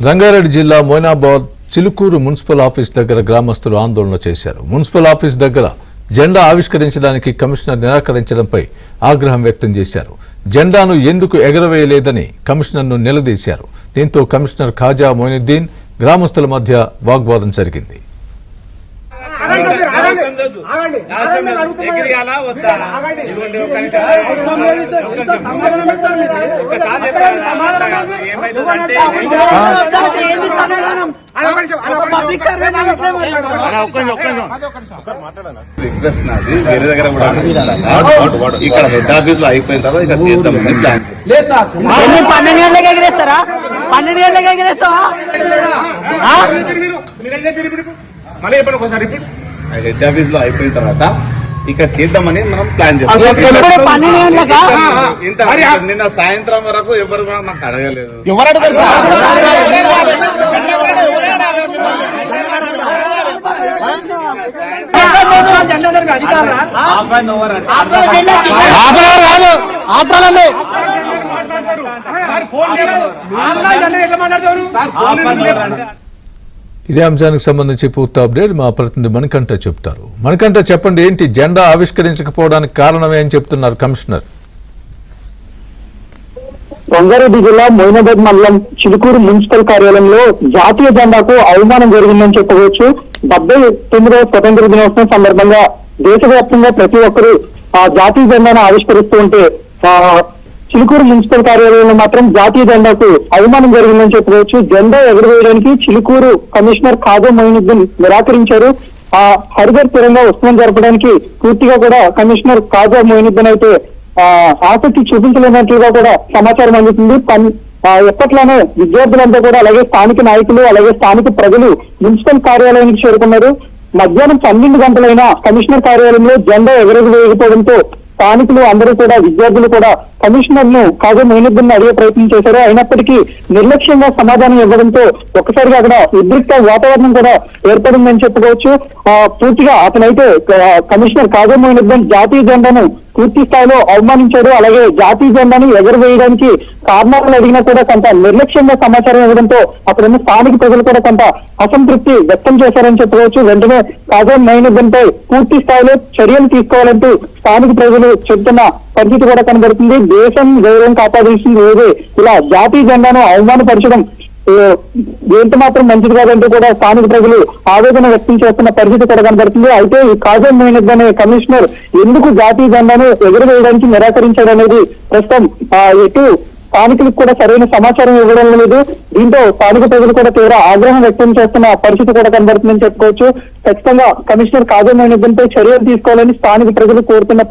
రంగారెడ్డి జిల్లా Moinabad Chilukuru municipal office దగ్గర గ్రామస్తులు ఆందోళన చేశారు. మున్సిపల్ ఆఫీస్ దగ్గర జెండా ఆవిష్కరించడానికి కమిషనర్ నిరాకరించడంపై ఆగ్రహం వ్యక్తం చేశారు. జెండాను ఎందుకు ఎగరవేయలేదని కమిషనర్ను నిలదీశారు. దీంతో కమిషనర్ ఖాజా మొయినుద్దీన్ గ్రామస్తుల మధ్య వాగ్వాదం జరిగింది. రిక్వెస్ట్ నాది వేరే దగ్గర కూడా ఇక్కడ హెడ్ ఆఫీస్ లో అయిపోయిన తర్వాత ఇక్కడ చేద్దామని ప్లాన్ చేస్తాం. 12 గంటలకు ఎగిరేస్తారా? 12 గంటలకు ఎగిరేస్తావా? హెడ్ ఆఫీస్ లో అయిపోయిన తర్వాత ఇక్కడ చేద్దామని మనం ప్లాన్ చేస్తాం. నిన్న సాయంత్రం వరకు ఎవరు కూడా మాకు అడగలేదు. ఎవరు అడగారు? ఇదే అంశానికి సంబంధించి పూర్తి అప్డేట్ మా ప్రతినిధి మణికంఠ చెప్తారు. మణికంఠ, చెప్పండి, ఏంటి జెండా ఆవిష్కరించకపోవడానికి కారణమే అని చెప్తున్నారు కమిషనర్? రంగారెడ్డి జిల్లా మోయినాబాద్ మండలం చిలుకూరు మున్సిపల్ కార్యాలయంలో జాతీయ జెండాకు అవమానం జరిగిందని చెప్పవచ్చు. 79వ స్వతంత్ర దినోత్సవం సందర్భంగా దేశవ్యాప్తంగా ప్రతి ఒక్కరూ ఆ జాతీయ జెండాను ఆవిష్కరిస్తూ ఉంటే చిలుకూరు మున్సిపల్ కార్యాలయంలో మాత్రం జాతీయ జెండాకు అవమానం జరిగిందని చెప్పవచ్చు. జెండా ఎగురవేయడానికి చిలుకూరు కమిషనర్ ఖాజా మొయినుద్దీన్ నిరాకరించారు. ఆ హరిదర్ తిరంగా ఉత్సవం జరపడానికి పూర్తిగా కూడా కమిషనర్ ఖాజా మొయినుద్దీన్ అయితే ఆసక్తి చూపించలేనట్లుగా కూడా సమాచారం అందుతుంది. ఎప్పట్లానే విద్యార్థులంతా కూడా అలాగే స్థానిక నాయకులు అలాగే స్థానిక ప్రజలు మున్సిపల్ కార్యాలయానికి చేరుకున్నారు. మధ్యాహ్నం 12 గంటలైనా కమిషనర్ కార్యాలయంలో జెండా ఎగరవేయకపోవడంతో స్థానికులు అందరూ కూడా విద్యార్థులు కూడా కమిషనర్ ను ఖాజా మొయినుద్దీన్ అడిగే ప్రయత్నం చేశారు. అయినప్పటికీ నిర్లక్ష్యంగా సమాధానం ఇవ్వడంతో ఒక్కసారిగా అక్కడ ఉద్రిక్త వాతావరణం కూడా ఏర్పడిందని చెప్పుకోవచ్చు. పూర్తిగా అతనైతే కమిషనర్ ఖాజా మొయినుద్దీన్ జాతీయ జెండాను పూర్తి స్థాయిలో అవమానించాడు. అలాగే జాతీయ జెండాను ఎగరవేయడానికి కారణాలు అడిగినా కూడా కొంత నిర్లక్ష్యంగా సమాచారం ఇవ్వడంతో అక్కడున్న స్థానిక ప్రజలు కూడా కొంత అసంతృప్తి వ్యక్తం చేశారని చెప్పవచ్చు. వెంటనే ఖాజా మొయినుద్దీన్ పై పూర్తి స్థాయిలో చర్యలు తీసుకోవాలంటూ స్థానిక ప్రజలు చెబుతున్న పరిస్థితి కూడా కనబడుతుంది. దేశం గౌరవం కాపాడాల్సింది ఏదే ఇలా జాతీయ జెండాను అవమానపరచడం ఎంత మాత్రం మంచిది కాదంటూ కూడా స్థానిక ప్రజలు ఆవేదన వ్యక్తం చేస్తున్న పరిస్థితి కూడా కనబడుతుంది. అయితే ఈ ఖాజా మొయినుద్దీన్ అనే కమిషనర్ ఎందుకు జాతీయ జెండాను ఎగురవేయడానికి నిరాకరించాడనేది ప్రస్తుతం ఎటు స్థానికులకు కూడా సరైన సమాచారం ఇవ్వడం లేదు. దీంతో స్థానిక ప్రజలు కూడా తీవ్ర ఆగ్రహం వ్యక్తం చేస్తున్న పరిస్థితి కూడా కనబడుతుందని చెప్పుకోవచ్చు. ఖచ్చితంగా కమిషనర్ ఖాజా మొయినుద్దీన్ పై చర్యలు తీసుకోవాలని స్థానిక ప్రజలు కోరుతున్న